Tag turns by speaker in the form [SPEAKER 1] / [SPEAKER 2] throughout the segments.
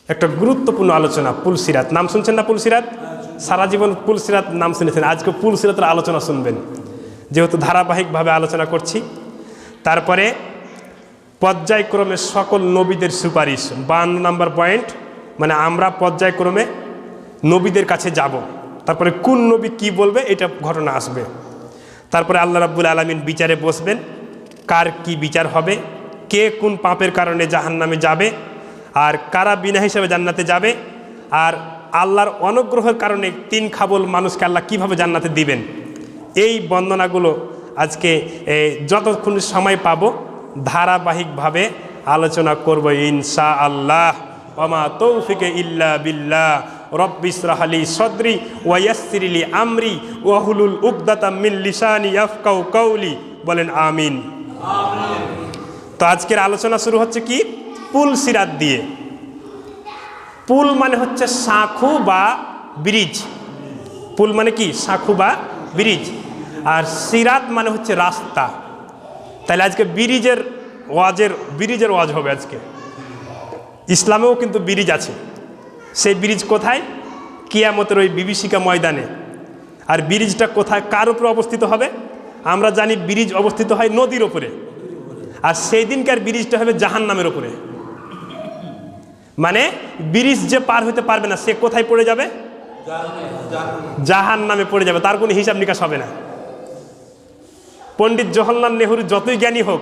[SPEAKER 1] একটা গুরুত্বপূর্ণ আলোচনা পুলসিরাত। নাম শুনছেন না পুলসিরাত? সারা জীবন পুলসিরাত নাম শুনেছেন, আজকে পুলসিরাতের আলোচনা শুনবেন, যেহেতু ধারাবাহিকভাবে আলোচনা করছি। তারপরে পর্যায়ক্রমে সকল নবীদের সুপারিশ, 52 নম্বর পয়েন্ট, মানে আমরা পর্যায়ক্রমে নবীদের কাছে যাব, তারপরে কোন নবী কি বলবে এটা ঘটনা আসবে। তারপরে আল্লাহ রাব্বুল আলামিন বিচারে বসবেন, কার কি বিচার হবে, কে কোন পাপের কারণে জাহান্নামে যাবে, আর কারা বিনা হিসাবে জান্নাতে যাবে, আর আল্লাহর অনুগ্রহের কারণে 3 খাবল মানুষকে আল্লাহ কিভাবে জান্নাতে দিবেন। এই বর্ণনাগুলো আজকে যতক্ষণ সময় পাবো ধারাবাহিকভাবে আলোচনা করব ইনশাআল্লাহ। ওমা তৌফিকে ইল্লা বিল্লাহ। রব্বি ইশরাহ লি সদরি ওয়া ইয়াসসির লি আমরি ওয়াহলুল উকদাতাম মিন লিসানি ইয়াফকাহু কাওলি। বলেন আমিন। আমিন। তো আজকের আলোচনা শুরু হচ্ছে কি? পুলসিরাত দিয়ে। পুল মানে হচ্ছে সাঁকু বা ব্রিজ। পুল মানে কি? সাঁকু বা ব্রিজ। আর সিরাত মানে হচ্ছে রাস্তা। তাহলে আজকে ব্রিজের ওয়াজ হবে আজকে। ইসলামেও কিন্তু ব্রিজ আছে। সেই ব্রিজ কোথায়? কিয়ামতের ওই বিভীষিকা ময়দানে। আর ব্রিজটা কোথায়, কার উপরে অবস্থিত হবে? আমরা জানি ব্রিজ অবস্থিত হয় নদীর ওপরে, আর সেই দিনকার ব্রিজটা হবে জাহান্নামের ওপরে। মানে ব্রিজ যে পার হতে পারবে না সে কোথায় পড়ে যাবে? জাহান্নামে পড়ে যাবে, তার কোনো হিসাব নিকাশ হবে না। পণ্ডিত জওহরলাল নেহরু যতই জ্ঞানী হোক,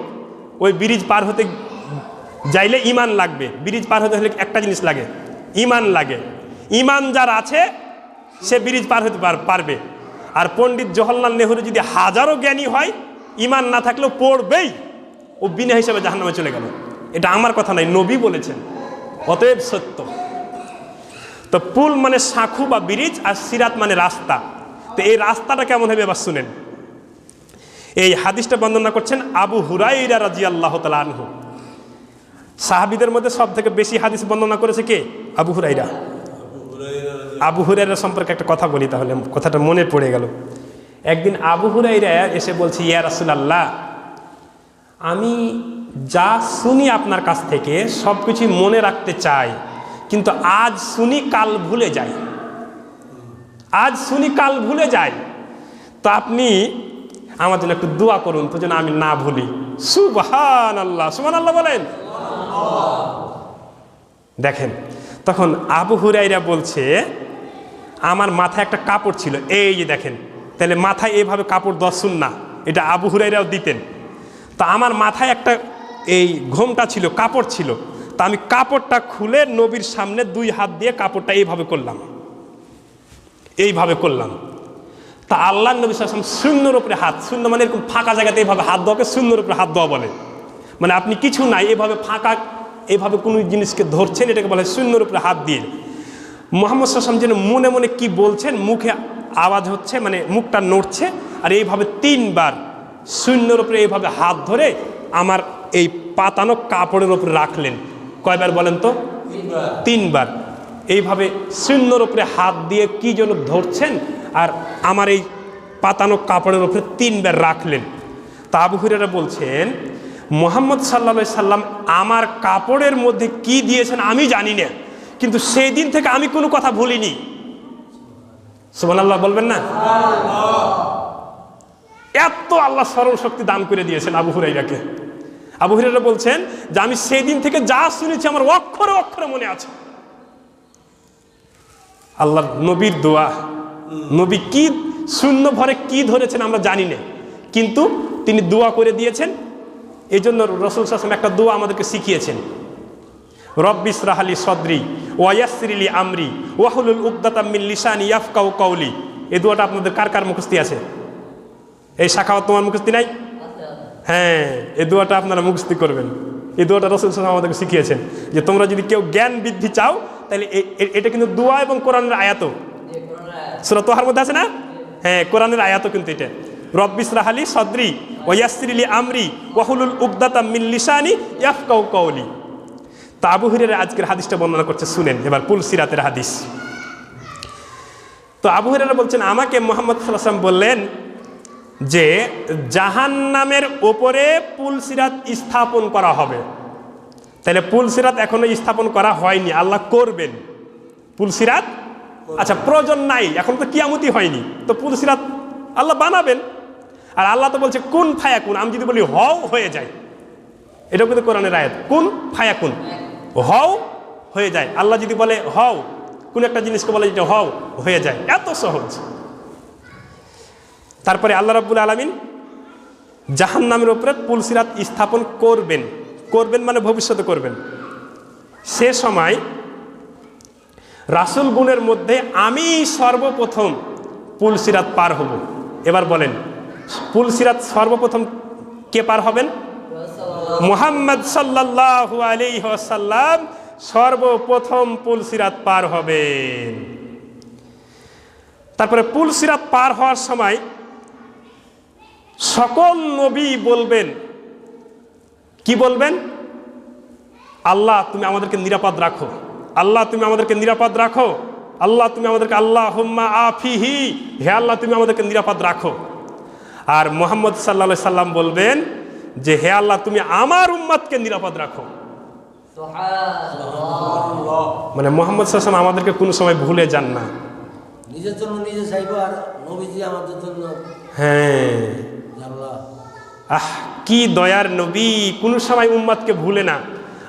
[SPEAKER 1] ওই ব্রিজ পার হতে যাইলে ইমান লাগবে। ব্রিজ পার হতে হলে একটা জিনিস লাগে, ইমান লাগে। ইমান যার আছে সে ব্রিজ পার হতে পারবে। আর পণ্ডিত জওহরলাল নেহরু যদি হাজারো জ্ঞানী হয়, ইমান না থাকলেও পড়বেই, ও বিনা হিসাবে জাহান্নামে চলে গেল। এটা আমার কথা নয়, নবী বলেছেন, অতএব সত্য। তো পুল মানে সাঁকু বা ব্রিজ, আর সিরাত মানে রাস্তা। তো এই রাস্তাটা কেমন হবে এবার শুনেন। এই হাদিসটা বর্ণনা করছেন আবু হুরায়রা রাদিয়াল্লাহু তাআলা আনহু। সাহাবীদের মধ্যে সব থেকে বেশি হাদিস বর্ণনা করেছে কে? আবু হুরায়রা। আবু হুরায়রা সম্পর্কে একটা কথা বলি, তাহলে কথাটা মনে পড়ে গেল। একদিন আবু হুরায়রা এসে বলছে, ইয়া রাসূলুল্লাহ, আমি যা শুনি আপনার কাছ থেকে সব কিছুই মনে রাখতে চাই, কিন্তু আজ শুনি কাল ভুলে যাই। আজ শুনি কাল ভুলে যাই। তো আপনি আমার জন্য একটু দোয়া করুন তো, যেন আমি না ভুলি। সুবহানাল্লাহ, সুবহানাল্লাহ বলেন। দেখেন, তখন আবু হুরায়রা বলছে, আমার মাথায় একটা কাপড় ছিল, এই যে দেখেন। তাহলে মাথায় এইভাবে কাপড় দেওয়া সুন্নাহ, এটা আবু হুরায়রাও দিতেন। তা আমার মাথায় একটা এই ঘোমটা ছিল, কাপড় ছিল। তা আমি কাপড়টা খুলে নবীর সামনে 2 হাত দিয়ে কাপড়টা এইভাবে করলাম, এইভাবে করলাম। তা আল্লাহ নবী সাল্লাল্লাহু আলাইহি ওয়াসাল্লাম শূন্যের উপরে হাত, শূন্য মানে এরকম ফাঁকা জায়গাতে এইভাবে হাত দেওয়াকে শূন্যের উপরে হাত দেওয়া বলে। মানে আপনি কিছু নাই, এভাবে ফাঁকা, এইভাবে কোনো জিনিসকে ধরছেন, এটাকে বলে শূন্যের উপরে হাত দিয়ে। মুহাম্মদ সাল্লাল্লাহু আলাইহি ওয়াসাল্লাম যেন মনে মনে কি বলছেন, মুখে আওয়াজ হচ্ছে, মানে মুখটা নড়ছে, আর এইভাবে 3 বার শূন্যের উপরে এইভাবে হাত ধরে আমার এই পাতানো কাপড়ের উপরে রাখলেন। কয়বার বলেন তো? 3 বার। এইভাবে শূন্যের উপরে হাত দিয়ে কি যেন ধরছেন, আর আমার এই পাতানো কাপড়ের উপরে 3 বার রাখলেন। তা আবু হুরায়রা বলছেন, মুহাম্মদ সাল্লাল্লাহু আলাইহি সাল্লাম আমার কাপড়ের মধ্যে কি দিয়েছেন আমি জানি না, কিন্তু সেই দিন থেকে আমি কোনো কথা ভুলিনি। সুবহানাল্লাহ বলবেন না? এত আল্লাহ স্মরণ শক্তি দান করে দিয়েছেন আবু হুরায়রাকে। আবু হুরায়রা বলছেন যে আমি সেই দিন থেকে যা শুনেছি আমার অক্ষরে অক্ষরে মনে আছে। আল্লাহর নবীর দোয়া, নবী কি শূন্য ভরে কি ধরেছেন আমরা জানি না, কিন্তু তিনি দোয়া করে দিয়েছেন। এই জন্য রাসূল সাল্লাল্লাহু আলাইহি ওয়াসাল্লাম একটা দোয়া আমাদেরকে শিখিয়েছেন, রব্বি ইশরাহ লি সদরি ওয়া ইয়াসসির লি আমরি ওয়াহলুল উকদাতাম মিন লিসানি ইয়াফকাহু কাওলি। এই দোয়াটা আপনাদের কার কার মুখস্থি আছে? এই শাখাওয়াত তোমার মুখস্থি নাই? হ্যাঁ, এই দোয়াটা আপনারা মুখস্থি করবেন। এই দোয়াটা রাসূল সাল্লাল্লাহু আলাইহি ওয়াসাল্লাম আমাদেরকে শিখিয়েছেন, যে তোমরা যদি কেউ জ্ঞান বৃদ্ধি চাও তাহলে এটা কিন্তু দোয়া এবং কোরআনের আয়াতও। সূরা তাহার মধ্যে আছে না? হ্যাঁ, কোরআনের আয়াতও কিন্তু এটা। রব্বি ইশরাহ লি সদরি ওয়া ইয়াসসির লি আমরি ওয়াহলুল উকদাতাম মিন লিসানি ইয়াফকাহু কাওলি। তা আবু হুরায়রা আজকের হাদিসটা বর্ণনা করছে, শুনেন এবার পুলসিরাতের হাদিস। তো আবু হুরায়রা বলছেন, আমাকে মুহাম্মদ সাল্লাল্লাহু আলাইহি ওয়াসাল্লাম বললেন যে জাহান্নামের ওপরে পুলসিরাত স্থাপন করা হবে। তাহলে পুলসিরাত এখনো স্থাপন করা হয়নি, আল্লাহ করবেন। পুলসিরাত আচ্ছা প্রয়োজন নাই, এখন তো কিয়ামতি হয়নি, তো পুলসিরাত আল্লাহ বানাবেন। আর আল্লাহ তো বলছে কুন ফায়াকুন, আমি যদি বলি হও হয়ে যায়, এটাও কিন্তু কোরআনের আয়াত, কুন ফায়াকুন, হও হয়ে যায়। আল্লাহ যদি বলে হও, কোন একটা জিনিসকে বলে যেটা হও হয়ে যায়, এত সহজ। তারপরে আল্লাহ রাব্বুল আলামিন জাহান্নামের উপরে পুলসিরাত স্থাপন করবেন। করবেন মানে ভবিষ্যতে করবেন। সে সময় রাসূল গুণের মধ্যে আমি সর্বপ্রথম পুলসিরাত পার হব। এবার বলেন, পুলসিরাত সর্বপ্রথম কে পার হবেন? মুহাম্মদ সাল্লাল্লাহু আলাইহি ওয়াসাল্লাম সর্বপ্রথম পুলসিরাত পার হবেন। তারপরে পুলসিরাত পার হওয়ার সময় সকল নবী বলবেন, কি বলবেন? আল্লাহ তুমি আমাদেরকে নিরাপদ রাখো, আল্লাহ তুমি আমাদেরকে নিরাপদ রাখো, আল্লাহ তুমি আমাদেরকে আল্লাহুম্মা আফিহি, হে আল্লাহ তুমি আমাদেরকে নিরাপদ রাখো। আর মুহাম্মদ সাল্লাল্লাহু আলাইহি সাল্লাম বলবেন যে হে আল্লাহ তুমি আমার উম্মতকে নিরাপদ রাখো। মানে মুহাম্মদ সাল্লাল্লাহু আলাইহি সাল্লাম আমাদেরকে কোনো সময় ভুলে যান না,
[SPEAKER 2] নিজের জন্য নিজে চাইবো আর নবীজি আমাদের জন্য।
[SPEAKER 1] হ্যাঁ, আহ কি দয়ার নবী, কোনো সময় উম্মতকে ভুলে না।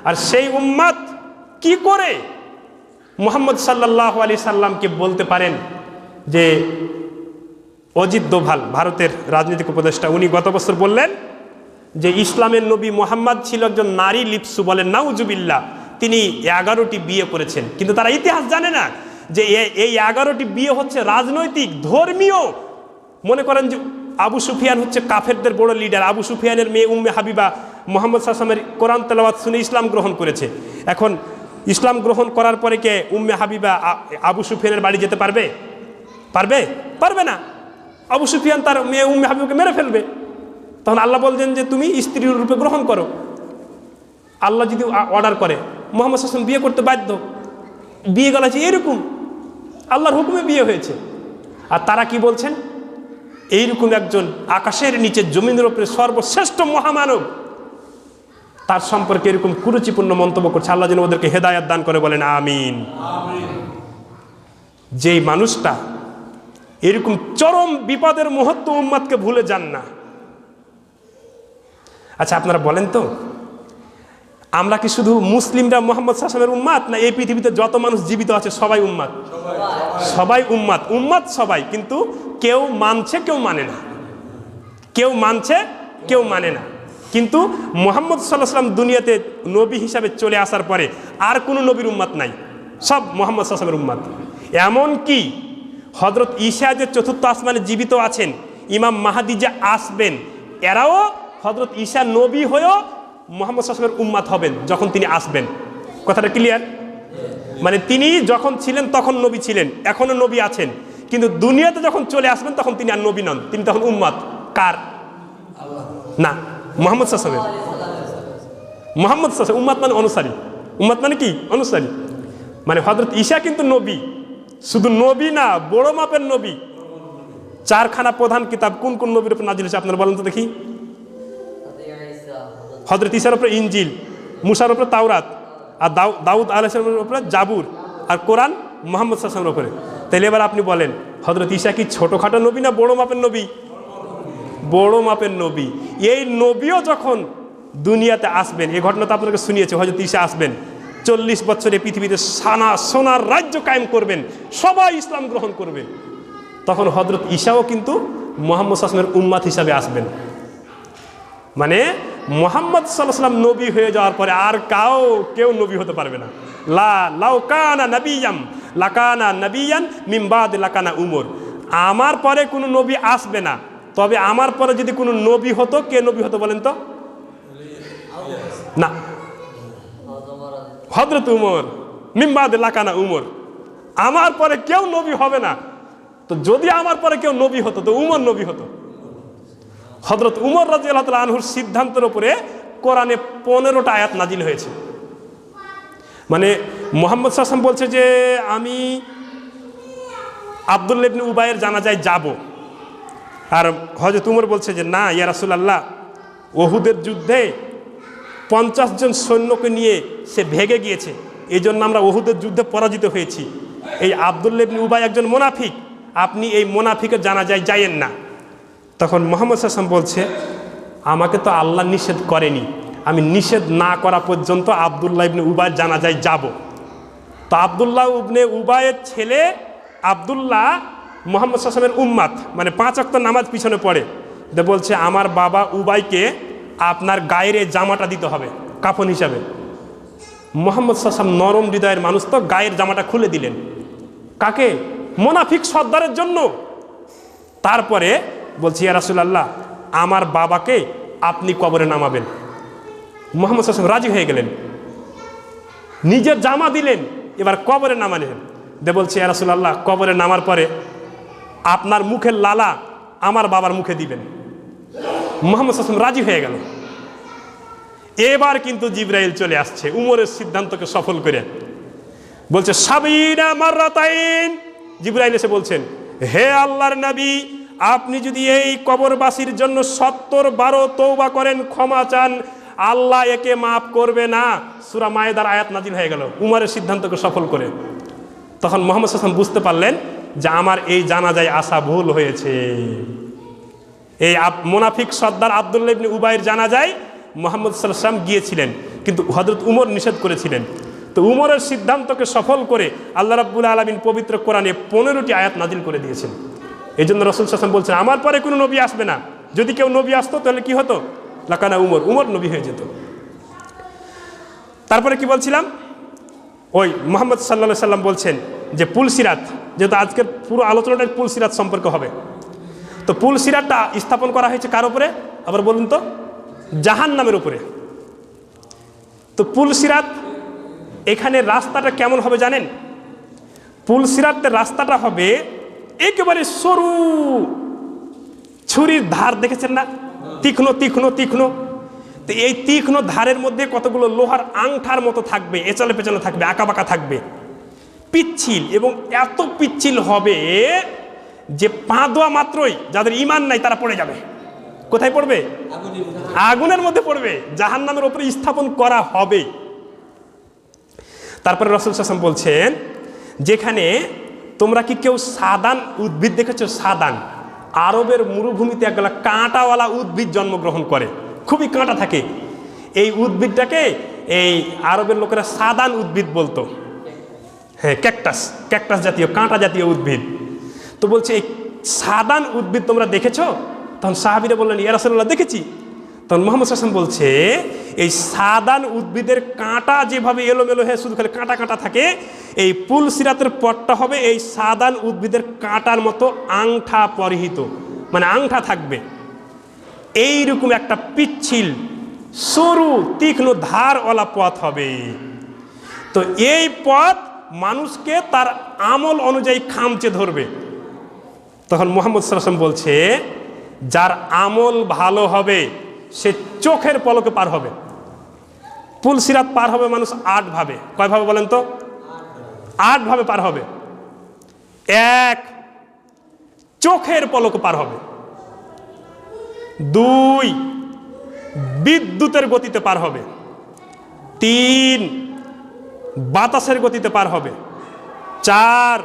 [SPEAKER 1] আর সেই উম্মত কি করে মুহাম্মদ সাল্লাল্লাহু আলাইহি সাল্লামকে বলতে পারেন যে অজিত দোভাল ভারতের রাজনৈতিক উপদেষ্টা, উনি গত বছর বললেন যে ইসলামের নবী মুহাম্মদ ছিল একজন নারী লিপ্সু, বলেন নাউজুবিল্লাহ। তিনি 11টি বিয়ে করেছেন, কিন্তু তারা ইতিহাস জানে না যে এই 11টি বিয়ে হচ্ছে রাজনৈতিক, ধর্মীয়। মনে করেন যে আবু সুফিয়ান হচ্ছে কাফেরদের বড় লিডার, আবু সুফিয়ানের মেয়ে উম্মে হাবিবা মুহাম্মদ সাল্লাল্লাহু আলাইহি ওয়াসাল্লামের কোরআন তেলাওয়াত শুনে ইসলাম গ্রহণ করেছে। এখন ইসলাম গ্রহণ করার পরে কে উম্মে হাবিবা আবু সুফিয়ানের বাড়ি যেতে পারবে? পারবে? পারবে না। আবু সুফিয়ান তার মেয়ে উম্মে হাবিবাকে মেরে ফেলবে। তখন আল্লাহ বলছেন যে তুমি স্ত্রীর রূপে গ্রহণ করো। আল্লাহ যদি অর্ডার করে মুহাম্মদ সাল্লাল্লাহু আলাইহি ওয়াসাল্লাম বিয়ে করতে বাধ্য। বিয়ে গেছে এরকম আল্লাহর হুকুমে বিয়ে হয়েছে। আর তারা কি বলছেন? এইরকম একজন আকাশের নিচে জমিনের উপরে সর্বশ্রেষ্ঠ মহামানব, তার সম্পর্কে এরকম কুরুচিপূর্ণ মন্তব্য করছে। আল্লাহ যেন ওদেরকে হেদায়াত দান করে, বলেন আমিন। যেই মানুষটা এরকম চরম বিপদের মুহূর্তে উম্মতকে ভুলে যান না। আচ্ছা আপনারা বলেন তো, আমরা কি শুধু মুসলিমরা মুহাম্মদ সাল্লাল্লাহু আলাইহি ওয়াসাল্লামের উম্মত, না এই পৃথিবীতে যত মানুষ জীবিত আছে সবাই উম্মত? সবাই উম্মত, উম্মত সবাই, কিন্তু কেউ মানছে কেউ মানে না, কেউ মানছে কেউ মানে না। কিন্তু মুহাম্মদ সাল্লাল্লাহু আলাইহি ওয়াসাল্লাম দুনিয়াতে নবী হিসাবে চলে আসার পরে আর কোনো নবীর উম্মত নাই, সব মুহাম্মদ সাল্লাল্লাহু আলাইহি ওয়াসাল্লামের উম্মত। এমনকি হযরত ঈসা যে চতুর্থ আসমানে জীবিত আছেন, ইমাম মাহদী যে আসবেন, এরাও হযরত ঈসা নবী হয়েও মুহাম্মদ সাল্লাল্লাহু আলাইহি ওয়াসাল্লামের উম্মত হবেন যখন তিনি আসবেন। কথাটা ক্লিয়ার? মানে তিনি যখন ছিলেন তখন নবী ছিলেন, এখনো নবী আছেন, কিন্তু দুনিয়াতে যখন চলে আসবেন তখন তিনি আর নবী নন, তিনি তখন উম্মত কার? না, মুহাম্মদ সাল্লাল্লাহু আলাইহি ওয়াসাল্লাম। মুহাম্মদ সাল্লাল্লাহু আলাইহি ওয়াসাল্লাম উম্মত মানে অনুসারী। উম্মত মানে কি? অনুসারী। মানে হযরত ঈসা কিন্তু নবী, শুধু নবী না, বড় মাপের নবী। 4খানা প্রধান কিতাব কোন কোন নবীর উপর নাজিল হয়েছে আপনারা বলেন তো দেখি? হযরত ঈসার উপরে ইনজিল, মুসার উপরে তাওরাত, আর দাউদ আলাইহিস সালামের উপরে জাবুর, আর কোরআন মুহাম্মদ সাল্লাল্লাহু আলাইহি ওয়াসাল্লামের উপরে। তাহলে এবার আপনি বলেন হযরত ঈসা কি ছোটখাটো নবী না বড় মাপের নবী? বড় মাপের নবী। এই নবীও যখন দুনিয়াতে আসবেন, এই ঘটনা তো আপনাকে শুনিয়েছে, হযরত ঈসা আসবেন, 40 বছরে পৃথিবীতে সোনার রাজ্য কায়েম করবেন, সবাই ইসলাম গ্রহণ করবে। তখন হযরত ঈসাও কিন্তু মুহাম্মদ সাল্লাল্লাহু আলাইহি ওয়াসাল্লামের উম্মত হিসাবে আসবেন। মানে মুহাম্মদ সাল্লাল্লাহু আলাইহি ওয়াসাল্লাম নবী হয়ে যাওয়ার পরে আর কেউ নবী হতে পারবে না। লাউ কানা নাবিয়াম লাকানা নাবিয়ান মিন বাদি লাকানা উমর। আমার পরে কোনো নবী আসবে না, তবে আমার পরে যদি কোনো নবী হতো, কে নবী হতো বলেন তো? না, হযরত উমর। মিন বাদি লাকানা উমর। আমার পরে কেউ নবী হবে না, তো যদি আমার পরে কেউ নবী হতো তো উমর নবী হতো। হযরত উমর রাদিয়াল্লাহু তাআলা আনহুর সিদ্ধান্তের উপরে কোরআনে 15টা আয়াত নাজিল হয়েছে। মানে মুহাম্মদ সাল্লাল্লাহু আলাইহি ওয়াসাল্লাম বলছে যে আমি আব্দুল্লাহ ইবনে উবাইয়ের জানাজায় যাব, আর হযরত উমর বলছে যে না ইয়া রাসূলুল্লাহ, ওহুদের যুদ্ধে 50 জন সৈন্যকে নিয়ে সে ভেগে গিয়েছে, এই জন্য আমরা উহুদের যুদ্ধে পরাজিত হয়েছি। এই আব্দুল্লাহ ইবনে উবাই একজন মুনাফিক, আপনি এই মুনাফিকের জানাজায় যাইয়েন না। তখন মুহাম্মদ সাল্লাল্লাহু আলাইহি ওয়াসাল্লাম বলছে, আমাকে তো আল্লাহ নিষেধ করেনি, আমি নিষেধ না করা পর্যন্ত আব্দুল্লাহ ইবনে উবাইয়ের জানাজায় যাব। তো আব্দুল্লাহ ইবনে উবাইয়ের ছেলে আব্দুল্লাহ মুহাম্মদ সাল্লাল্লাহু আলাইহি ওয়াসাল্লামের উম্মাত, মানে 5 ওয়াক্ত নামাজ পিছনে পড়ে। বলছে, আমার বাবা উবাইকে আপনার গায়ের এই জামাটা দিতে হবে কাফন হিসাবে। মুহাম্মদ সাল্লাল্লাহু আলাইহি ওয়াসাল্লাম নরম হৃদয়ের মানুষ, তো গায়ের জামাটা খুলে দিলেন। কাকে? মুনাফিক সর্দারের জন্য। তারপরে বলছি, ইয়া রাসূলুল্লাহ, আমার বাবাকে আপনি কবরে নামাবেন। মুহাম্মদ সাল্লাল্লাহু আলাইহি ওয়াসাল্লাম রাজি হয়ে গেলেন, নিজের জামা দিলেন, এবার কবরে নামালেন। বলছি, ইয়া রাসূলুল্লাহ, কবরে নামার পরে আপনার মুখের লালা আমার বাবার মুখে দিবেন। মুহাম্মদ সাল্লাল্লাহু আলাইহি ওয়াসাল্লাম রাজি হয়ে গেল। এবার কিন্তু জিবরাইল চলে আসছে উমরের সিদ্ধান্তকে সফল করে। বলছে, সাবিনা মাররাতাইন। জিবরাইল এসে বলছেন, হে আল্লাহর নবী, আপনি যদি এই কবরবাসীর জন্য 70 বার তওবা করেন, ক্ষমা চান, আল্লাহ একে মাফ করবে না। সূরা মায়েদার আয়াত নাজিল হয়ে গেল উমরের সিদ্ধান্তকে সফল করে। তখন মুহাম্মদ সাল্লাল্লাহু আলাইহি ওয়াসাল্লাম বুঝতে পারলেন যে আমার এই জানাজায় আসা ভুল হয়েছে। এই মুনাফিক সর্দার আব্দুল্লাহ ইবনে উবাইয়ের জানাজায় মুহাম্মদ সাল্লাল্লাহু আলাইহি ওয়াসাল্লাম গিয়েছিলেন, কিন্তু হযরত উমর নিষেধ করেছিলেন। তো উমরের সিদ্ধান্তকে সফল করে আল্লাহ রাব্বুল আলামিন পবিত্র কোরআনে 15টি আয়াত নাজিল করে দিয়েছেন। এই জন্য রাসূল সাল্লাল্লাহু আলাইহি ওয়াসাল্লাম বলছেন, আমার পরে কোনো নবী আসবে না। যদি কেউ নবী আসতো তাহলে কি হতো? লাকানা উমর নবী হয়ে যেত। তারপরে কি বলছিলাম? ওই মুহাম্মদ সাল্লাল্লাহু আলাইহি ওয়াসাল্লাম বলছেন যে পুলসিরাত, যেহেতু আজকের পুরো আলোচনাটা পুলসিরাত সম্পর্কে হবে, তো পুলসিরাতটা স্থাপন করা হয়েছে কার উপরে? আবার বলুন তো, জাহান্নামের উপরে। তো পুলসিরাত এখানে রাস্তাটা কেমন হবে জানেন? পুলসিরাতের রাস্তাটা হবে একেবারে সরু, ছুরির ধার দেখেছেন না? তীক্ষ্ণ তীক্ষ্ণ তীক্ষ্ণ। তো এই তীক্ষ্ণ ধারের মধ্যে কতগুলো লোহার আংঠার মতো থাকবে, এচালে পেছালে থাকবে, আঁকাবাঁকা থাকবে, পিচ্ছিল। এবং এত পিচ্ছিল হবে যে পা দোয়া মাত্রই যাদের ঈমান নাই তারা পড়ে যাবে। কোথায় পড়বে? আগুনের মধ্যে পড়বে। জাহান্নামের উপরে স্থাপন করা হবে। তারপরে রাসূল সাল্লাল্লাহু আলাইহি ওয়াসাল্লাম বলছেন, যেখানে তোমরা কি কেউ সাদান উদ্ভিদ দেখেছো? সাদান, আরবের মরুভূমিতে একগুলা কাঁটাওয়ালা উদ্ভিদ জন্মগ্রহণ করে, খুবই কাঁটা থাকে। এই উদ্ভিদটাকে এই আরবের লোকেরা সাদান উদ্ভিদ বলতো। হ্যাঁ, ক্যাকটাস জাতীয়, কাঁটা জাতীয় উদ্ভিদ। তো বলছে, এই সাদান উদ্ভিদ তোমরা দেখেছো? তখন সাহাবীরা বললেন, ইয়া রাসূলুল্লাহ, দেখেছি। তখন মুহাম্মদ সাল্লাল্লাহু আলাইহি ওয়াসাল্লাম বলছে, এই সাদান উদ্ভিদের কাঁটা যেভাবে এলোমেলো হয়ে শুধু খালি কাঁটা কাঁটা থাকে, এই পুলসিরাতের পথটা হবে এই সাদান উদ্ভিদের কাঁটার মতো আংঠা পরিহিত, মানে আংঠা থাকবে। এইরকম একটা পিচ্ছিল সরু তীক্ষ্ণ ধারওয়ালা পথ হবে। তো এই পথ মানুষকে তার আমল অনুযায়ী খামচে ধরবে। তখন মুহাম্মদ সাল্লাল্লাহু আলাইহি ওয়াসাল্লাম বলছে, যার আমল ভালো হবে সে চোখের পলকে পার হবে। পুলসিরাত পার হবে মানুষ 8 ভাবে। কয় ভাবে বলেন তো? 8 ভাবে পার হবে। 1, চোখের পলকে পার হবে। 2, বিদ্যুতের গতিতে পার হবে। 3, বাতাসের গতিতে পার হবে। 4,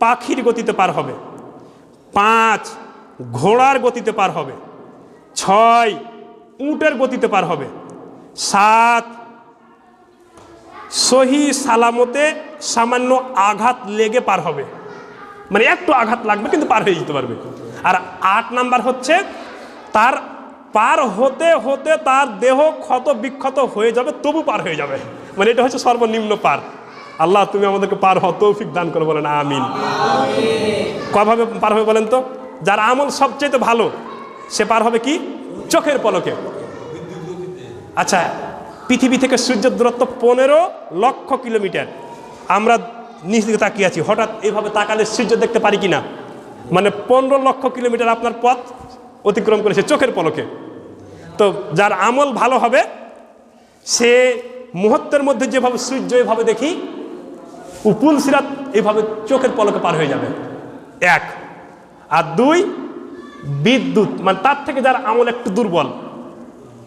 [SPEAKER 1] পাখির গতিতে পার হবে। 5, ঘোড়ার গতিতে পার হবে। 6, উটের গতিতে পার হবে। 7, সহি সালামতে সামান্য আঘাত লেগে পার হবে, মানে একটু আঘাত লাগবে কিন্তু পার হয়ে যেতে পারবে। আর 8 নাম্বার হচ্ছে তার পার হতে হতে তার দেহ ক্ষত বিক্ষত হয়ে যাবে, তবু পার হয়ে যাবে। মানে এটা হচ্ছে সর্বনিম্ন পার। আল্লাহ তুমি আমাদেরকে পার হওয়া তৌফিক দান করো, বলেন আমিন। কয়ভাবে পার হবে বলেন তো? যার আমল সবচেয়ে ভালো সে পার হবে কি? চোখের পলকে। আচ্ছা, পৃথিবী থেকে সূর্যের দূরত্ব 15 লক্ষ কিলোমিটার। আমরা নিচ দিকে তাকিয়ে আছি, হঠাৎ এইভাবে তাকালে সূর্য দেখতে পারি কিনা? মানে 15 লক্ষ কিলোমিটার আপনার পথ অতিক্রম করেছে চোখের পলকে। তো যার আমল ভালো হবে সে মুহূর্তের মধ্যে যেভাবে সূর্য এভাবে দেখি, পুলসিরাত এইভাবে চোখের পলকে পার হয়ে যাবে। 1 আর 2, বিদ্যুৎ, মানে তার থেকে যার আমল একটু দুর্বল,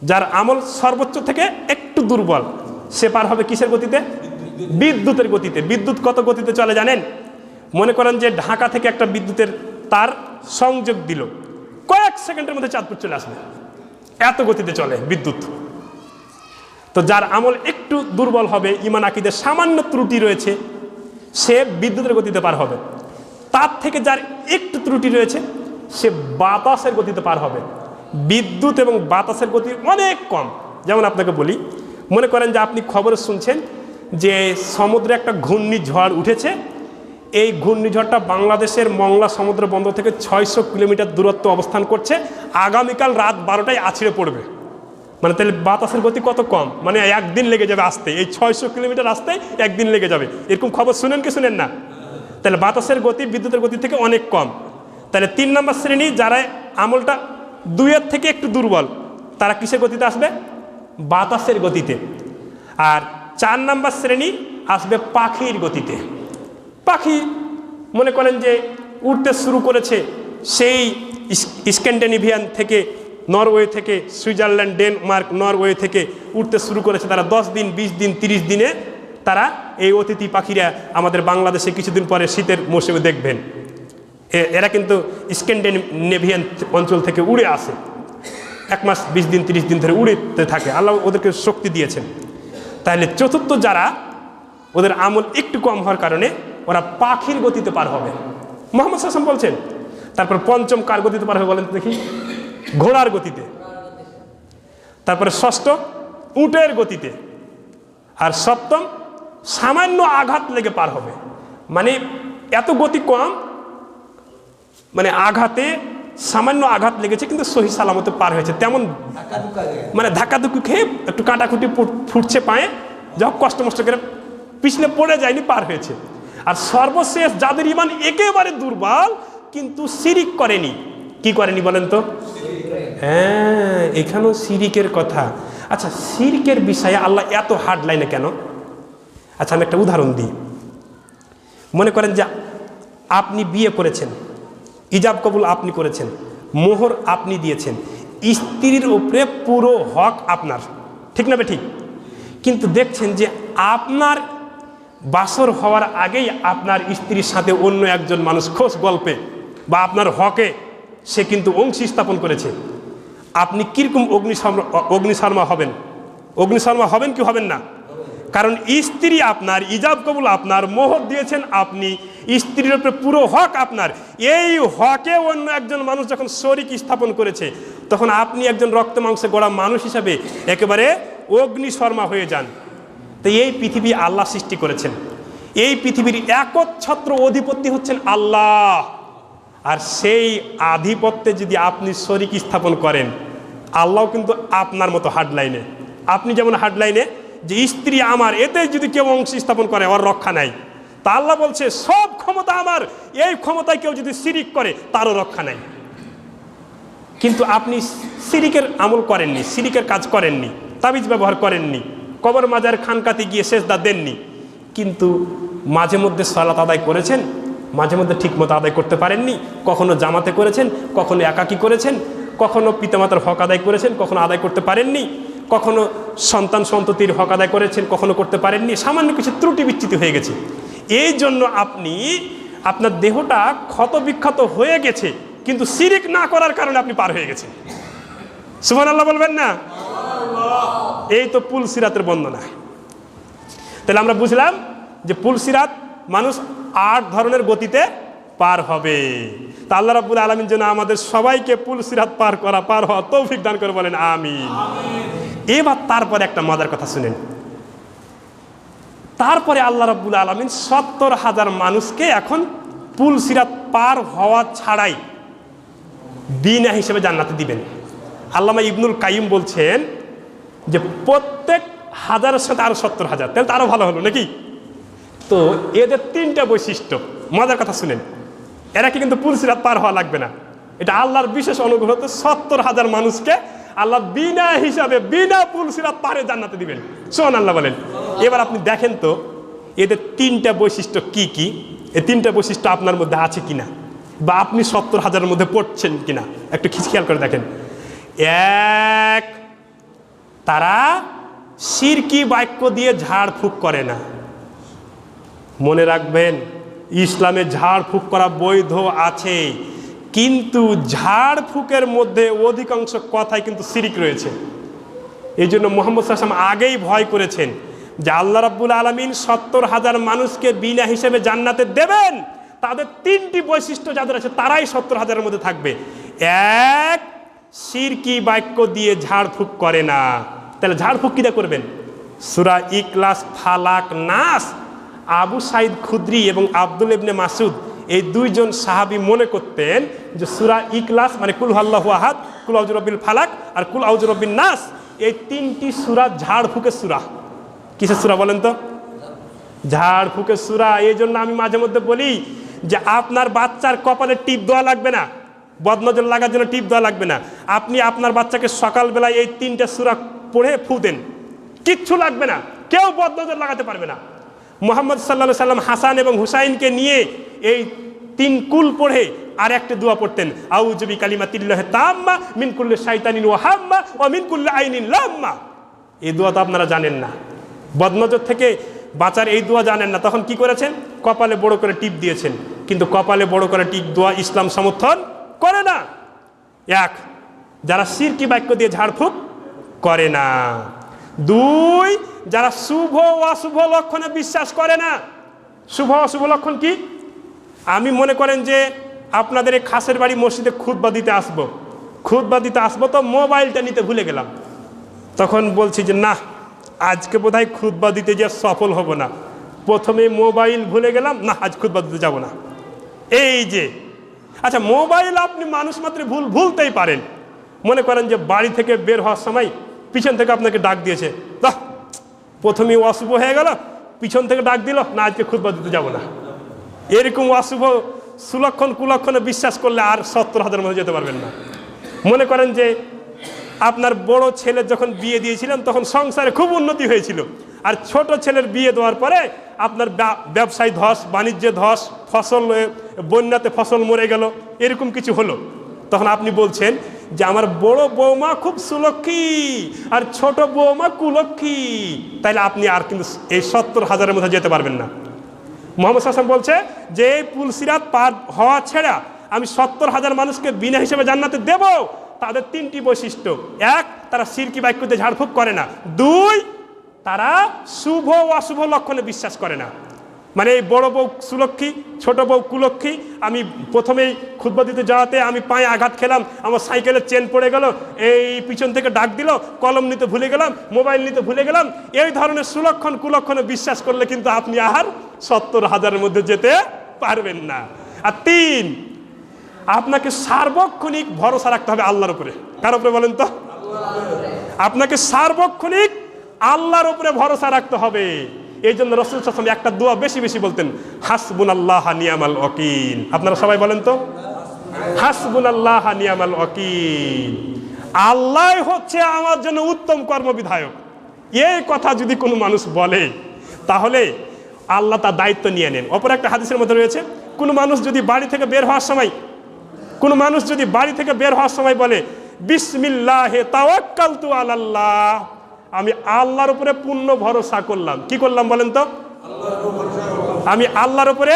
[SPEAKER 1] যার আমল সর্বোচ্চ থেকে একটু দুর্বল সে পার হবে কিসের গতিতে? বিদ্যুতের গতিতে। বিদ্যুৎ কত গতিতে চলে জানেন? মনে করেন যে ঢাকা থেকে একটা বিদ্যুতের তার সংযোগ দিল, কয়েক সেকেন্ডের মধ্যে চাঁদপুর চলে আসবে, এত গতিতে চলে বিদ্যুৎ। তো যার আমল একটু দুর্বল হবে, ঈমান আকীদার সামান্য ত্রুটি রয়েছে, সে বিদ্যুতের গতিতে পার হবে। তার থেকে যার একটু ত্রুটি রয়েছে সে বাতাসের গতিতে পার হবে। বিদ্যুৎ এবং বাতাসের গতি অনেক কম। যেমন আপনাকে বলি, মনে করেন যে আপনি খবরে শুনছেন যে সমুদ্রে একটা ঘূর্ণিঝড় উঠেছে, এই ঘূর্ণিঝড়টা বাংলাদেশের মংলা সমুদ্র বন্দর থেকে 600 কিলোমিটার দূরত্ব অবস্থান করছে, আগামীকাল রাত 12টায় আছড়ে পড়বে। মানে তাহলে বাতাসের গতি কত কম, মানে একদিন লেগে যাবে আসতে, এই 600 কিলোমিটার আসতে একদিন লেগে যাবে। এরকম খবর শুনেন কি শুনেন না? তাহলে বাতাসের গতি বিদ্যুতের গতি থেকে অনেক কম। তাহলে 3 নম্বর শ্রেণী যারা আমলটা 2-এর থেকে একটু দুর্বল, তারা কিসের গতিতে আসবে? বাতাসের গতিতে। আর 4 নম্বর শ্রেণী আসবে পাখির গতিতে। পাখি মনে করেন যে উড়তে শুরু করেছে সেই স্ক্যান্ডিনেভিয়ান থেকে, নরওয়ে থেকে, সুইজারল্যান্ড, ডেনমার্ক, নরওয়ে থেকে উঠতে শুরু করেছে। তারা 10 দিন, 20 দিন, 30 দিনে তারা এই অতিথি পাখিরা আমাদের বাংলাদেশে কিছুদিন পরে শীতের মৌসুমে দেখবেন। এরা কিন্তু স্ক্যান্ডিনেভিয়ান অঞ্চল থেকে উড়ে আসে, 1 মাস 20 দিন 30 দিন ধরে উড়তে থাকে। আল্লাহ ওদেরকে শক্তি দিয়েছেন। তাহলে চতুর্থ যারা, ওদের আমল একটু কম হওয়ার কারণে ওরা পাখির গতিতে পার হবে, মুহাম্মদ সাল্লাল্লাহু আলাইহি ওয়াসাল্লাম বলছেন। তারপর পঞ্চম কার গতিতে পার হবে বলেন দেখি? ঘোড়ার গতিতে। তারপরে ষষ্ঠ উটের গতিতে। আর সপ্তম সামান্য আঘাত লেগে পার হবে। মানে এত গতি কম, মানে আঘাতে সামান্য আঘাত লেগেছে কিন্তু সহি সালামতে পার হয়েছে, তেমন মানে ধাক্কাধুক্কি খেয়ে একটু কাটাকুটি ফুটছে পায়ে, যখন কষ্ট মষ্ট করে পিছনে পড়ে যায়নি, পার হয়েছে। আর সর্বশেষ যাদের ঈমান একেবারে দুর্বল কিন্তু শিরিক করেনি, কি করেনি বলেন তো? হ্যাঁ, এখানেও শিরিকের কথা। আচ্ছা, শিরিকের বিষয়ে আল্লাহ এত হার্ড লাইনে কেন? আচ্ছা, আমি একটা উদাহরণ দিই। মনে করেন যে আপনি বিয়ে করেছেন, ইজাব কবুল আপনি করেছেন, মোহর আপনি দিয়েছেন, স্ত্রীর উপরে পুরো হক আপনার, ঠিক না ঠিক? কিন্তু দেখছেন যে আপনার বাসর হওয়ার আগেই আপনার স্ত্রীর সাথে অন্য একজন মানুষ খোঁজ গল্পে বা আপনার হকে সে কিন্তু অংশী স্থাপন করেছে। আপনি কীরকম অগ্নিশর্মা হবেন? অগ্নিশর্মা হবেন কি হবেন না? কারণ স্ত্রী আপনার, ইজাব কবুল আপনার, মোহর দিয়েছেন আপনি, স্ত্রীর উপরে পুরো হক আপনার। এই হকে অন্য একজন মানুষ যখন শরিক স্থাপন করেছে, তখন আপনি একজন রক্ত মাংসে গড়া মানুষ হিসাবে একেবারে অগ্নিশর্মা হয়ে যান। তো এই পৃথিবী আল্লাহ সৃষ্টি করেছেন, এই পৃথিবীর একচ্ছত্র অধিপতি হচ্ছেন আল্লাহ। আর সেই আধিপত্যে যদি আপনি শরিক স্থাপন করেন, আল্লাহ কিন্তু আপনার মতো হার্ডলাইনে, আপনি যেমন হার্ডলাইনে যে স্ত্রী আমার, এতে যদি কেউ অংশ স্থাপন করে ওর রক্ষা নাই, তা আল্লাহ বলছে সব ক্ষমতা আমার, এই ক্ষমতায় কেউ যদি শিরিক করে তারও রক্ষা নাই। কিন্তু আপনি শিরিকের আমল করেননি, শিরিকের কাজ করেননি, তাবিজ ব্যবহার করেননি, কবর মাজার খানকাতে গিয়ে সেজদা দেননি, কিন্তু মাঝে মধ্যে সালাত আদায় করেছেন, মাঝে মধ্যে ঠিকমতো আদায় করতে পারেননি, কখনো জামাতে করেছেন, কখনো একাকী করেছেন, কখনো পিতামাতার হক আদায় করেছেন, কখনো আদায় করতে পারেননি, কখনো সন্তান সন্ততির হক আদায় করেছেন, কখনো করতে পারেননি, সামান্য কিছু ত্রুটি বিচ্যুতি হয়ে গেছে। এই জন্য আপনি, আপনার দেহটা ক্ষত বিক্ষত হয়ে গেছে, কিন্তু শিরিক না করার কারণে আপনি পার হয়ে গেছেন। সুবহানাল্লাহ বলবেন না? এই তো পুলসিরাতের বর্ণনা। তাহলে আমরা বুঝলাম যে পুলসিরাত মানুষ 8 ধরনের গতিতে পার হবে। তা আল্লাহ রাব্বুল আলামিন যেন আমাদের সবাইকে পুলসিরাত পার হওয়া তৌফিক দান করে, বলেন আমিন। এবার তারপরে একটা মজার কথা শুনেন। তারপরে আল্লাহ রাব্বুল আলামিন 70,000 মানুষকে এখন পুলসিরাত পার হওয়া ছাড়াই বিনা হিসেবে জান্নাতে দিবেন। আল্লামা ইবনুল কাইয়িম বলছেন যে প্রত্যেক হাজারের সাথে আরো 70,000, তাহলে তো আরো ভালো হলো নাকি? তো এদের 3টা বৈশিষ্ট্য, মজার কথা শুনেন। এরা কি কিন্তু পুলসিরাত পার হওয়া লাগবে না, এটা আল্লাহর বিশেষ অনুগ্রহ। 70,000 মানুষকে আল্লাহ বিনা হিসাবে, বিনা পুলসিরাত পারে জান্নাতে দিবেন। সুবহানাল্লাহ বলেন। এবার আপনি দেখেন তো এদের 3টা বৈশিষ্ট্য কি কি, এই 3টা বৈশিষ্ট্য আপনার মধ্যে আছে কিনা, বা আপনি 70,000-এর মধ্যে পড়ছেন কিনা, একটু খেয়াল করে দেখেন। 1, তারা শিরকি বাক্য দিয়ে ঝাড়ফুঁক করে না। মনে রাখবেন, ইসলামে ঝাড়ফুঁক করা বৈধ আছে, কিন্তু ঝাড়ফুঁকের মধ্যে অধিকাংশ কথাই কিন্তু শিরিক রয়েছে। এই জন্য মুহাম্মদ সাল্লাল্লাহু আলাইহি ওয়াসাল্লাম আগেই ভয় করেছেন যে আল্লাহ রাব্বুল আলামিন 70,000 মানুষকে বিনা হিসেবে জান্নাতে দেবেন, তাদের 3টি বৈশিষ্ট্য যাদের আছে তারাই 70,000-এর মধ্যে থাকবে। এক, শিরকি বাক্য দিয়ে ঝাড়ফুঁক করে না। তাহলে ঝাড়ফুঁক কিটা করবেন? সূরা ইখলাস, ফালাক, নাস। আবু সাইদ খুদরি এবং আব্দুল ইবনে মাসুদ এই দুইজন সাহাবী মনে করতেন যে সূরা ইখলাস মানে কুল হুয়াল্লাহু আহাদ, কুল আউযু বিরাব্বিল ফালাক আর কুল আউযু বিরাব্বিন নাস, এই 3টি সূরা ঝাড়ফুঁকের সূরা। কিসের সূরা বলেন তো? ঝাড়ফুঁকের সূরা। এই জন্য আমি মাঝে মধ্যে বলি যে আপনার বাচ্চার কপালে টিপ দেওয়া লাগবে না, বদনজর লাগার জন্য টিপ দেওয়া লাগবে না। আপনি আপনার বাচ্চাকে সকালবেলায় এই 3টা সূরা পড়ে ফু দেন, কিচ্ছু লাগবে না, কেউ বদনজর লাগাতে পারবে না। মুহাম্মদ সাল্লাল্লাহু আলাইহি সাল্লাম হাসান এবং হুসাইনকে নিয়ে এই 3 কুল পড়ে আর একটা দোয়া পড়তেন, আউযু বিকালিমাতিল্লাহি তাম্মা মিন কুল্লি শাইতানিন ওয়া হাম্মা ওয়া মিন কুল্লি আইনিন লাম্মা। এই দোয়া তো আপনারা জানেন না, বদনজর থেকে বাঁচার এই দোয়া জানেন না। তখন কি করেছেন? কপালে বড় করে টিপ দিয়েছেন, কিন্তু কপালে বড় করে টিপ দোয়া ইসলাম সমর্থন করে না। এক, যারা শিরকি বাক্য দিয়ে ঝাড়ফুঁক করে না। 2, যারা শুভ অশুভ লক্ষণে বিশ্বাস করে না। শুভ অশুভ লক্ষণ কি? আমি মনে করেন যে আপনাদের এই খাসের বাড়ি মসজিদে খুতবা দিতে আসবো, তো মোবাইলটা নিতে ভুলে গেলাম। তখন বলছি যে না, আজকে বোধহয় খুতবা দিতে যে সফল হব না, প্রথমে মোবাইল ভুলে গেলাম, না আজ খুতবা দিতে যাব না। এই যে আচ্ছা, মোবাইল আপনি মানুষ মাত্র ভুলতেই পারেন। মনে করেন যে বাড়ি থেকে বের হওয়ার সময় পিছন থেকে আপনাকে ডাক দিয়েছে, বাহ, প্রথমে অশুভ হয়ে গেল, পিছন থেকে ডাক দিল, না আজকে খুতবা দিতে যাব না। এরকম অশুভ সুলক্ষণ কুলক্ষণে বিশ্বাস করলে আর 70,000-এর মধ্যে যেতে পারবেন না। মনে করেন যে আপনার বড় ছেলের যখন বিয়ে দিয়েছিলেন তখন সংসারে খুব উন্নতি হয়েছিল, আর ছোট ছেলের বিয়ে দেওয়ার পরে আপনার ব্যবসায় ধস, বাণিজ্যে ধস, ফসল বন্যাতে ফসল মরে গেল, এরকম কিছু হলো। তখন আপনি বলছেন যে আমার বড় বৌমা খুব সুলক্ষী আর ছোট বৌমা কুলক্ষী, তাইলে আপনি আর কিন্তু এই 70,000-এর মধ্যে যেতে পারবেন না। মুহাম্মদ সাল্লাল্লাহু আলাইহি ওয়াসাল্লাম বলছে যে এই পুলসিরাত পার হওয়া ছেড়া আমি 70,000 মানুষকে বিনা হিসেবে জান্নাতে দেব। তাদের 3টি বৈশিষ্ট্য। 1, তারা শিরকি বাক্য দিয়ে ঝাড়ফুঁক করে না। 2, তারা শুভ অশুভ লক্ষণে বিশ্বাস করে না। মানে এই বড় বউ সুলক্ষী, ছোট বউ কুলক্ষী, আমি প্রথমেই খুতবা দিতে যাওয়াতে আমি পায়ে আঘাত খেলাম, আমার সাইকেলের চেন পড়ে গেল, এই পিছন থেকে ডাক দিল, কলম নিতে ভুলে গেলাম, মোবাইল নিতে ভুলে গেলাম, এই ধরনের সুলক্ষণ কুলক্ষণে বিশ্বাস করলে কিন্তু আপনি আর 70,000-এর মধ্যে যেতে পারবেন না। আর 3, আপনাকে সার্বক্ষণিক ভরসা রাখতে হবে আল্লাহর উপরে। কার উপরে বলেন তো? আপনাকে সার্বক্ষণিক আল্লাহর উপরে ভরসা রাখতে হবে। এই জন্য রাসূল সাল্লাল্লাহু আলাইহি ওয়াসাল্লাম একটা দোয়া বেশি বেশি বলতেন, হাসবুনাল্লাহু নিয়ামাল ওয়াকিল। আপনারা সবাই বলেন তো, হাসবুনাল্লাহু নিয়ামাল ওয়াকিল। আল্লাহ হচ্ছে আমার জন্য উত্তম কর্মবিধায়ক। এই কথা যদি কোনো মানুষ বলে তাহলে আল্লাহ তার দায়িত্ব নিয়ে নেন। অপর একটা হাদিসের মধ্যে রয়েছে, কোনো মানুষ যদি বাড়ি থেকে বের হওয়ার সময় বলে বিসমিল্লাহে তাওয়াক্কালতু আলাল্লাহ, আমি আল্লাহর উপরে পূর্ণ ভরসা করলাম। কি করলাম বলেন তো? আমি আল্লাহর উপরে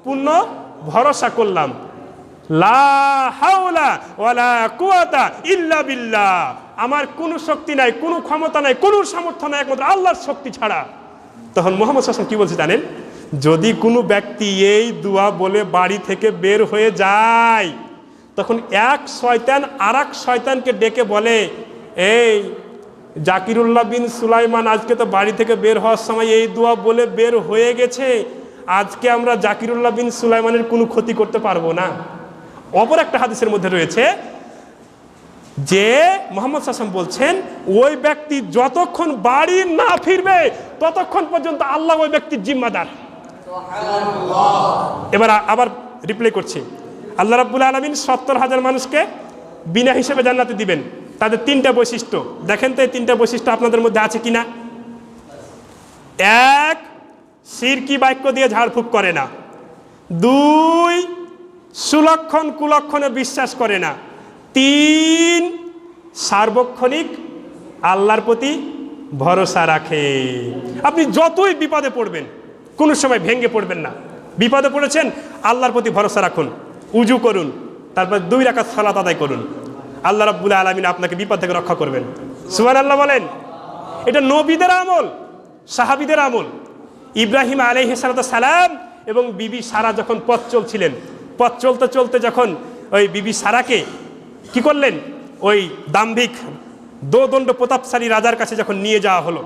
[SPEAKER 1] পূর্ণ ভরসা করলাম। লা হাওলা ওয়ালা কুওয়াতা ইল্লা বিল্লাহ, আমার কোনো শক্তি নাই, কোনো ক্ষমতা নাই, কোনো সামর্থ্য নাই একমাত্র আল্লাহর শক্তি ছাড়া। তখন মুহাম্মদ সাল্লাল্লাহু আলাইহি ওয়াসাল্লাম কি বলছে জানেন? যদি কোনো ব্যক্তি এই দোয়া বলে বাড়ি থেকে বের হয়ে যায়, তখন এক শয়তান আর এক শয়তানকে ডেকে বলে, এই জাকিরুল্লাহ বিন সুলাইমান আজকে তো বাড়ি থেকে বের হওয়ার সময় এই দোয়া বলে বের হয়ে গেছে, আজকে আমরা জাকিরুল্লাহ বিন সুলাইমানের কোনো ক্ষতি করতে পারবো না। অপর একটা হাদিসের মধ্যে রয়েছে যে মুহাম্মদ সাল্লাল্লাহু আলাইহি ওয়াসাল্লাম বলছেন, ওই ব্যক্তি যতক্ষণ বাড়ি না ফিরবে ততক্ষণ পর্যন্ত আল্লাহ ওই ব্যক্তির জিম্মাদার। এবার আবার রিপ্লাই করছি, আল্লাহ রাব্বুল আলামিন 70,000 মানুষকে বিনা হিসেবে জান্নাতে দিবেন। তাদের 3টা বৈশিষ্ট্য দেখেন তো, এই 3টা বৈশিষ্ট্য আপনাদের মধ্যে আছে কিনা? 1, শিরকি বাক্য দিয়ে ঝাড়ফুঁক করে না। 2, সুলক্ষণ কুলক্ষণে বিশ্বাস করে না। 3, সার্বক্ষণিক আল্লাহর প্রতি ভরসা রাখে। আপনি যতই বিপদে পড়বেন কোনো সময় ভেঙে পড়বেন না। বিপদে পড়েছেন, আল্লাহর প্রতি ভরসা রাখুন, উজু করুন, তারপর 2 রাকাত সালাত আদায় করুন। আল্লাহ রাব্বুল আলামিন আপনাকে বিপদ থেকে রক্ষা করবেন। সুবহানাল্লাহ বলেন। এটা নবীদের আমল, সাহাবীদের আমল। ইব্রাহিম আলাইহিস সালাম এবং বিবি সারা যখন পথ চলছিলেন, পথ চলতে চলতে যখন ওই বিবি সারাকে কি করলেন, ওই দাম্ভিক দোদণ্ড প্রতাপশালী রাজার কাছে যখন নিয়ে যাওয়া হলো,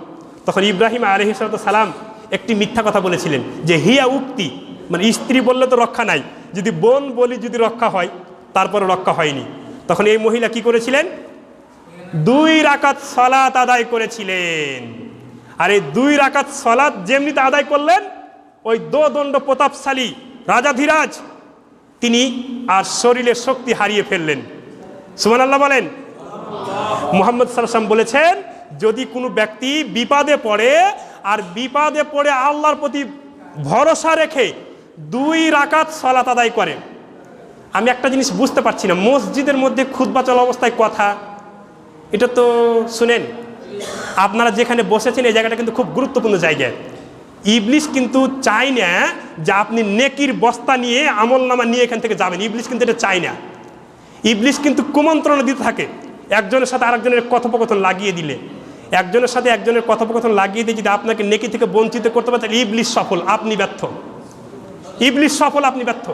[SPEAKER 1] তখন ইব্রাহিম আলাইহিস সালাম একটি মিথ্যা কথা বলেছিলেন যে হিয়া উক্তি, মানে স্ত্রী বললে তো রক্ষা নাই, যদি বোন বলি যদি রক্ষা হয়, তারপরে রক্ষা হয়নি। তখন এই মহিলা কি করেছিলেন, 2 রাকাত সালাত আদায় করেছিলেন। আর এই 2 রাকাত সালাত যেমনিতে আদায় করলেন, ওই দোদণ্ড প্রতাপশালী রাজাধিরাজ তিনি আর শরীরের শক্তি হারিয়ে ফেললেন। সুবহানাল্লাহ বলেন। মুহাম্মদ সাল্লাল্লাহু আলাইহি ওয়াসাল্লাম বলেছেন, যদি কোনো ব্যক্তি বিপদে পড়ে আর বিপদে পড়ে আল্লাহর প্রতি ভরসা রেখে 2 রাকাত সালাত আদায় করে। আমি একটা জিনিস বুঝতে পারছি না, মসজিদের মধ্যে খুতবা চলা অবস্থায় কথা, এটা তো শুনেন, আপনারা যেখানে বসেছেন এই জায়গাটা কিন্তু খুব গুরুত্বপূর্ণ জায়গা। ইবলিস কিন্তু চায় না যে আপনি নেকির বস্তা নিয়ে আমলনামা নিয়ে এখান থেকে যাবেন। ইবলিস কিন্তু এটা চায় না। ইবলিস কিন্তু কুমন্ত্রণা দিতে থাকে। একজনের সাথে আরেকজনের কথোপকথন লাগিয়ে দিলে, একজনের সাথে একজনের কথোপকথন লাগিয়ে দিয়ে যদি আপনাকে নেকি থেকে বঞ্চিত করতে পারে, তাহলে ইবলিস সফল, আপনি ব্যর্থ। ইবলিস সফল, আপনি ব্যর্থ।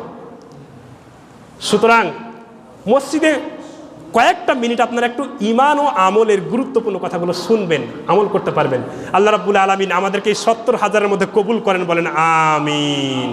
[SPEAKER 1] সুতরাং মসজিদে কয়েকটা মিনিট আপনারা একটু ঈমান ও আমলের গুরুত্বপূর্ণ কথাগুলো শুনবেন, আমল করতে পারবেন। আল্লাহ রাব্বুল আলামিন আমাদেরকে 70,000-এর মধ্যে কবুল করেন, বলেন আমিন।